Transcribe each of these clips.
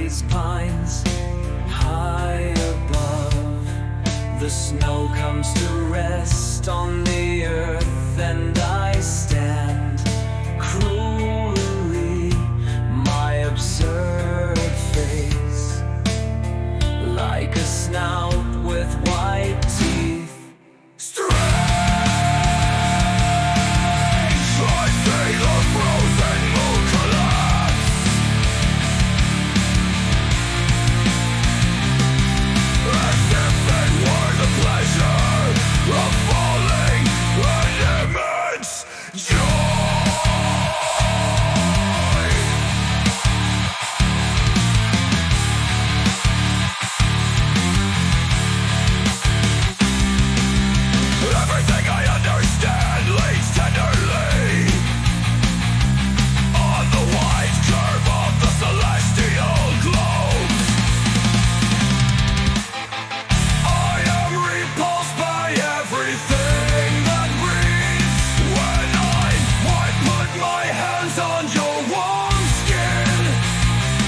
these pines high above. The snow comes to rest on the earth, and I stand cruelly, my absurd face, like a snout with white teeth. Strange, I see the frozen moon collapse, as if it were the pleasure of falling an immense joy. Everything I understand leads tenderly on the wide curve of the celestial globes. I am repulsed by everything that breathes. When I put my hands on your warm skin,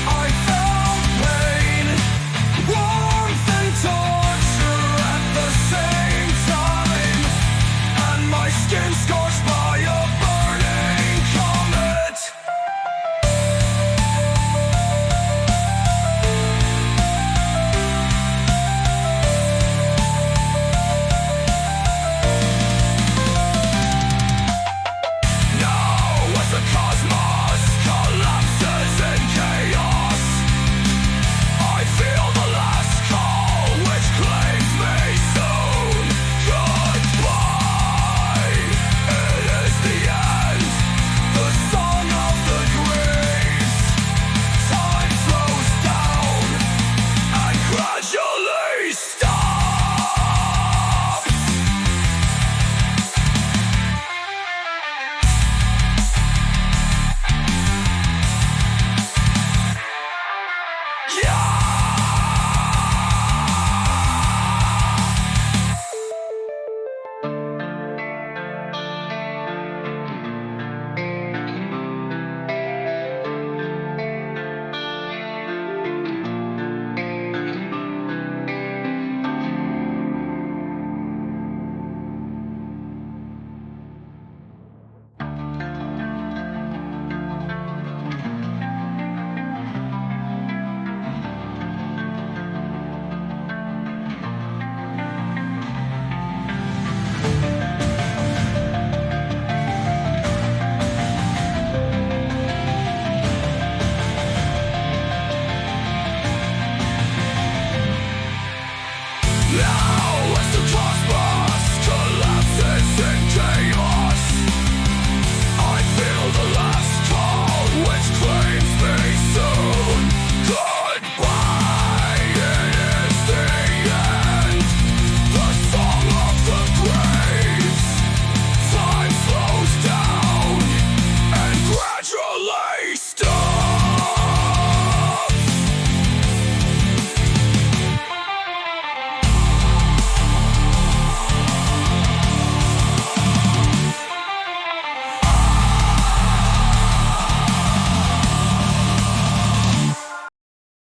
I felt pain, warmth and torture at the same time, and my skin scorched by a burning comet. Now as the cosmos collapses in chaos, I feel the last call which claims me soon. Goodbye, it is the end, the song of the dreams. Time slows down and gradually stops. Yeah!